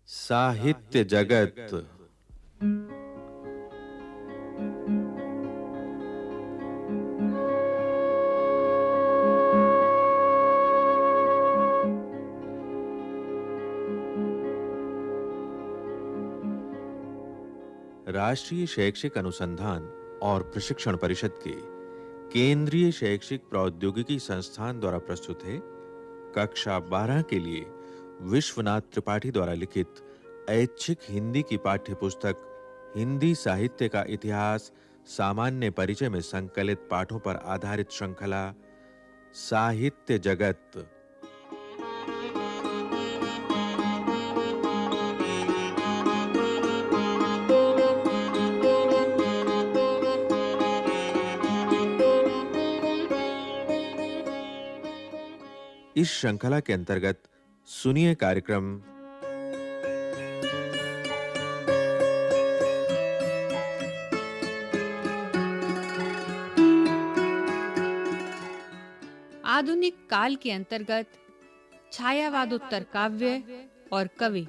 साहित्य जगत। राष्ट्रीय शैक्षिक अनुसंधान और प्रशिक्षण परिषद के केंद्रीय शैक्षिक प्रौद्योगिकी संस्थान द्वारा प्रस्तुत है कक्षा 12 के लिए विश्वनाथ त्रिपाठी द्वारा लिखित ऐच्छिक हिंदी की पाठ्य पुस्तक हिंदी साहित्य का इतिहास सामान्य परिचय में संकलित पाठों पर आधारित श्रृंखला साहित्य जगत। इस श्रृंखला के अंतर्गत सुनिए कार्यक्रम आधुनिक काल के अंतर्गत छायावादोत्तर काव्य और कवि।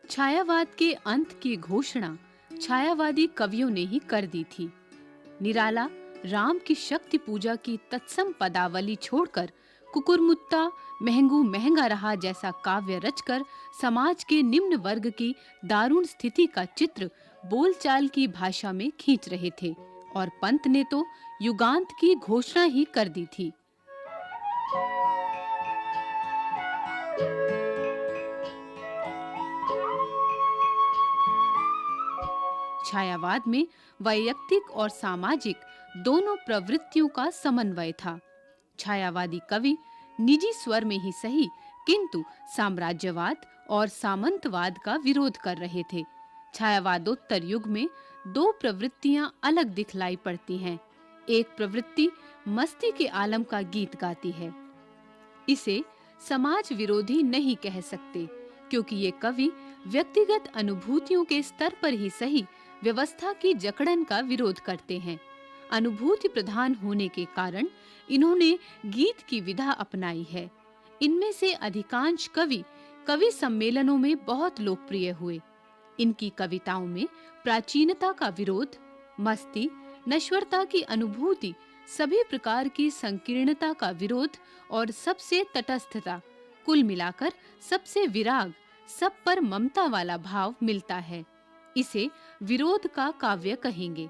छायावाद के अंत की घोषणा छायावादी कवियों ने ही कर दी थी। निराला राम की शक्ति पूजा की तत्सम पदावली छोड़कर कुकुरमुत्ता महंगू महंगा रहा जैसा काव्य रचकर समाज के निम्न वर्ग की दारुण स्थिति का चित्र बोलचाल की भाषा में खींच रहे थे और पंत ने तो युगांत की घोषणा ही कर दी थी। छायावाद में वैयक्तिक और सामाजिक दोनों प्रवृत्तियों का समन्वय था। छायावादी कवि निजी स्वर में ही सही किंतु साम्राज्यवाद और सामंतवाद का विरोध कर रहे थे। छायावादोत्तर युग में दो प्रवृत्तियां अलग दिखलाई पड़ती हैं। एक प्रवृत्ति मस्ती के आलम का गीत गाती है। इसे समाज विरोधी नहीं कह सकते क्योंकि ये कवि व्यक्तिगत अनुभूतियों के स्तर पर ही सही व्यवस्था की जकड़न का विरोध करते हैं। अनुभूति प्रधान होने के कारण इन्होंने गीत की विधा अपनाई है। इनमें से अधिकांश कवि कवि सम्मेलनों में बहुत लोकप्रिय हुए। इनकी कविताओं में प्राचीनता का विरोध, मस्ती, नश्वरता की अनुभूति, सभी प्रकार की संकीर्णता का विरोध और सबसे तटस्थता, कुल मिलाकर सबसे विराग, सब पर ममता वाला भाव मिलता है। इसे विरोध का काव्य कहेंगे।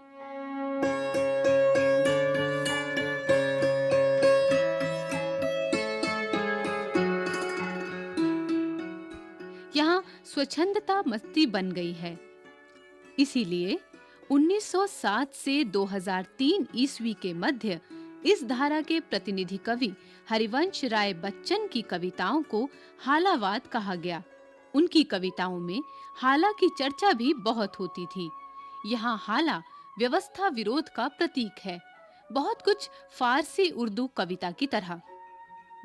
यहाँ स्वच्छंदता मस्ती बन गई है। इसीलिए 1907 से 2003 ईस्वी के मध्य इस धारा के प्रतिनिधि कवि हरिवंश राय बच्चन की कविताओं को हालावाद कहा गया। उनकी कविताओं में हाला की चर्चा भी बहुत होती थी। यहाँ हाला व्यवस्था विरोध का प्रतीक है, बहुत कुछ फारसी उर्दू कविता की तरह।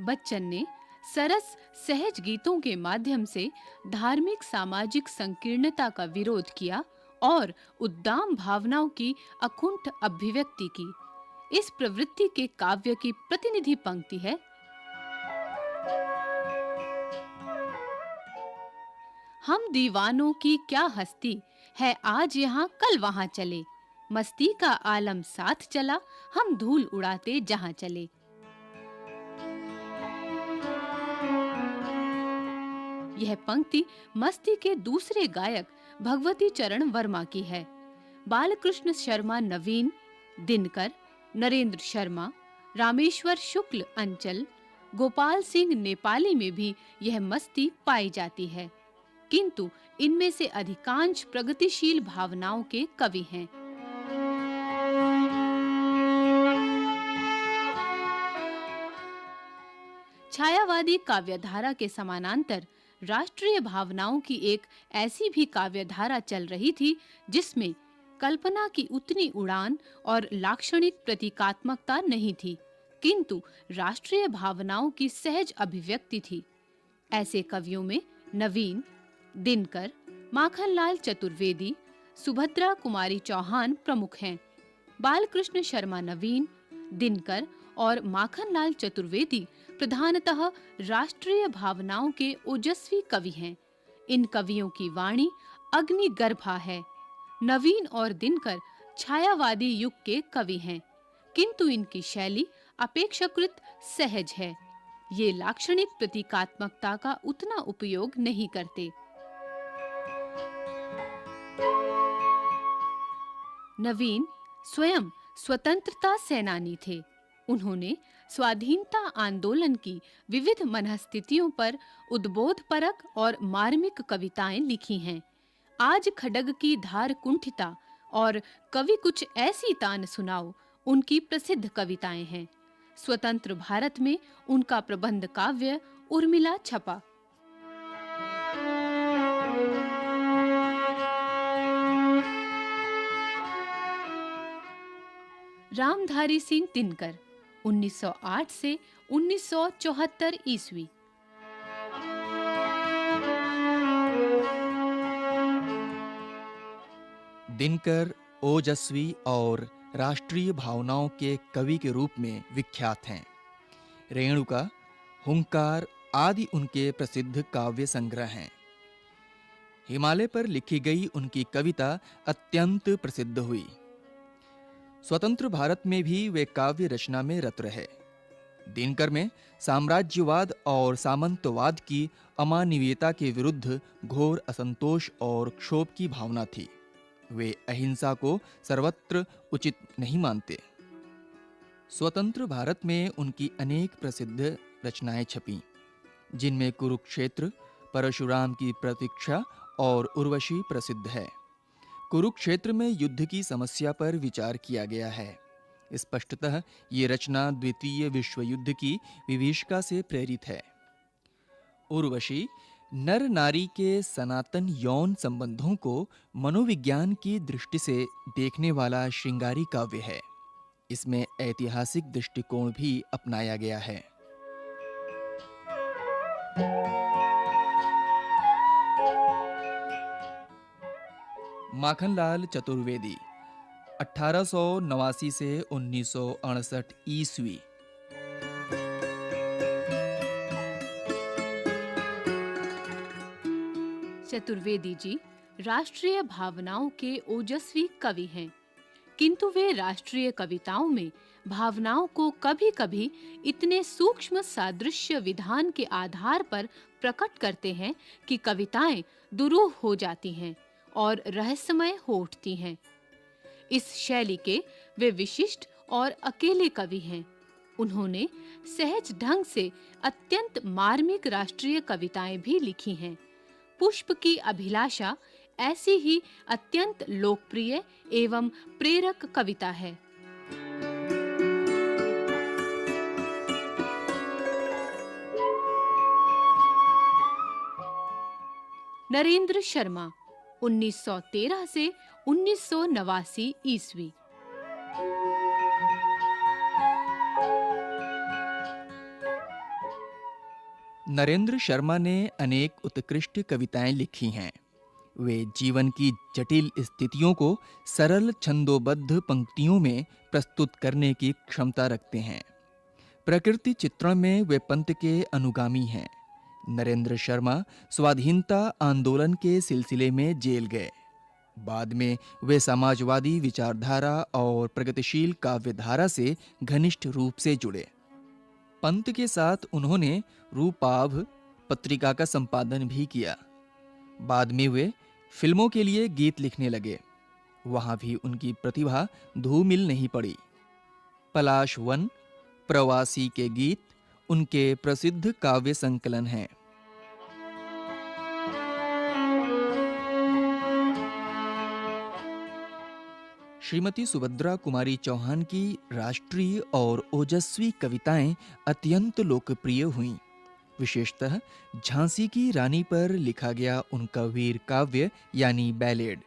बच्चन ने सरस सहज गीतों के माध्यम से धार्मिक सामाजिक संकीर्णता का विरोध किया और उद्दाम भावनाओं की अकुंठ अभिव्यक्ति की। इस प्रवृत्ति के काव्य की प्रतिनिधि पंक्ति है: हम दीवानों की क्या हस्ती है, आज यहाँ कल वहां चले, मस्ती का आलम साथ चला, हम धूल उड़ाते जहां चले। यह पंक्ति मस्ती के दूसरे गायक भगवती चरण वर्मा की है। बालकृष्ण शर्मा नवीन, दिनकर, नरेंद्र शर्मा, रामेश्वर शुक्ल अंचल, गोपाल सिंह नेपाली में भी यह मस्ती पाई जाती है, किंतु इनमें से अधिकांश प्रगतिशील भावनाओं के कवि हैं। छायावादी काव्यधारा के समानांतर राष्ट्रीय भावनाओं की एक ऐसी भी काव्यधारा चल रही थी जिसमें कल्पना की उतनी उड़ान और लाक्षणिक प्रतीकात्मकता नहीं थी, किंतु राष्ट्रीय भावनाओं की सहज अभिव्यक्ति थी। ऐसे कवियों में नवीन, दिनकर, माखनलाल चतुर्वेदी, सुभद्रा कुमारी चौहान प्रमुख हैं। बालकृष्ण शर्मा नवीन, दिनकर और माखनलाल चतुर्वेदी प्रधानतः राष्ट्रीय भावनाओं के ओजस्वी कवि हैं। इन कवियों की वाणी अग्निगर्भा है। नवीन और दिनकर छायावादी युग के कवि हैं, किंतु इनकी शैली अपेक्षाकृत सहज है। ये लाक्षणिक प्रतीकात्मकता का उतना उपयोग नहीं करते। नवीन स्वयं स्वतंत्रता सेनानी थे। उन्होंने स्वाधीनता आंदोलन की विविध मनःस्थितियों पर उद्बोधपरक और मार्मिक कविताएं लिखी हैं। आज खड्ग की धार कुंठिता और कवि कुछ ऐसी तान सुनाओ उनकी प्रसिद्ध कविताएं हैं। स्वतंत्र भारत में उनका प्रबंध काव्य उर्मिला छपा। रामधारी सिंह दिनकर 1908 से 1974 ईस्वी। दिनकर ओजस्वी और राष्ट्रीय भावनाओं के कवि के रूप में विख्यात हैं। रेणुका, हुंकार आदि उनके प्रसिद्ध काव्य संग्रह हैं। हिमालय पर लिखी गई उनकी कविता अत्यंत प्रसिद्ध हुई। स्वतंत्र भारत में भी वे काव्य रचना में रत रहे। दिनकर में साम्राज्यवाद और सामंतवाद की अमानवीयता के विरुद्ध घोर असंतोष और क्षोभ की भावना थी। वे अहिंसा को सर्वत्र उचित नहीं मानते। स्वतंत्र भारत में उनकी अनेक प्रसिद्ध रचनाएं छपीं, जिनमें कुरुक्षेत्र, परशुराम की प्रतीक्षा और उर्वशी प्रसिद्ध है। कुरुक्षेत्र में युद्ध की समस्या पर विचार किया गया है। स्पष्टतः ये रचना द्वितीय विश्व युद्ध की विभीषिका से प्रेरित है। उर्वशी नर नारी के सनातन यौन संबंधों को मनोविज्ञान की दृष्टि से देखने वाला श्रृंगारी काव्य है। इसमें ऐतिहासिक दृष्टिकोण भी अपनाया गया है। माखनलाल चतुर्वेदी 1889 से 1968 ईस्वी। चतुर्वेदी जी राष्ट्रीय भावनाओं के ओजस्वी कवि हैं, किंतु वे राष्ट्रीय कविताओं में भावनाओं को कभी-कभी इतने सूक्ष्म सादृश्य विधान के आधार पर प्रकट करते हैं कि कविताएं दुरूह हो जाती हैं और रहस्यमय हो उठती हैं। इस शैली के वे विशिष्ट और अकेले कवि हैं। उन्होंने सहज ढंग से अत्यंत मार्मिक राष्ट्रीय कविताएं भी लिखी हैं। पुष्प की अभिलाषा ऐसी ही अत्यंत लोकप्रिय एवं प्रेरक कविता है। नरेंद्र शर्मा 1913 से 1989 ईस्वी। नरेंद्र शर्मा ने अनेक उत्कृष्ट कविताएं लिखी हैं। वे जीवन की जटिल स्थितियों को सरल छंदोबद्ध पंक्तियों में प्रस्तुत करने की क्षमता रखते हैं। प्रकृति चित्रण में वे पंत के अनुगामी हैं। नरेंद्र शर्मा स्वाधीनता आंदोलन के सिलसिले में जेल गए। बाद में वे समाजवादी विचारधारा और प्रगतिशील काव्यधारा से घनिष्ठ रूप से जुड़े। पंत के साथ उन्होंने रूपाभ पत्रिका का संपादन भी किया। बाद में वे फिल्मों के लिए गीत लिखने लगे। वहां भी उनकी प्रतिभा धूमिल नहीं पड़ी। पलाश वन, प्रवासी के गीत उनके प्रसिद्ध काव्य संकलन हैं। श्रीमती सुभद्रा कुमारी चौहान की राष्ट्रीय और ओजस्वी कविताएं अत्यंत लोकप्रिय हुईं। विशेषतः झांसी की रानी पर लिखा गया उनका वीर काव्य यानी बैलेड,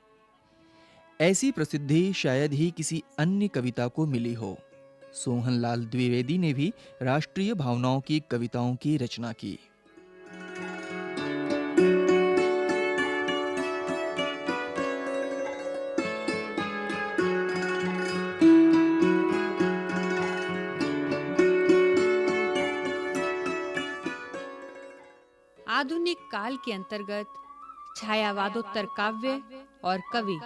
ऐसी प्रसिद्धि शायद ही किसी अन्य कविता को मिली हो। सोहनलाल द्विवेदी ने भी राष्ट्रीय भावनाओं की कविताओं की रचना की। आधुनिक काल के अंतर्गत छायावादोत्तर काव्य और कवि।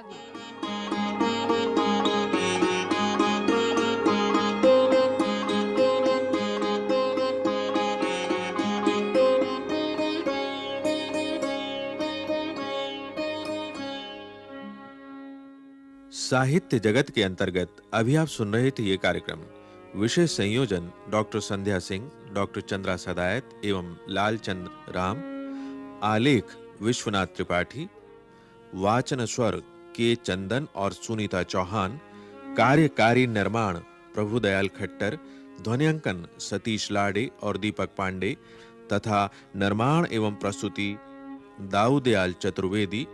साहित्य जगत के अंतर्गत अभी आप सुन रहे थे ये कार्यक्रम। विषय संयोजन डॉक्टर संध्या सिंह, डॉक्टर चंद्रा सदायत एवं लालचंद्र राम। आलेख विश्वनाथ त्रिपाठी। वाचन स्वर के चंदन और सुनीता चौहान। कार्यकारी निर्माण प्रभुदयाल खट्टर। ध्वनियांकन सतीश लाड़े और दीपक पांडे तथा निर्माण एवं प्रस्तुति दाऊदयाल चतुर्वेदी।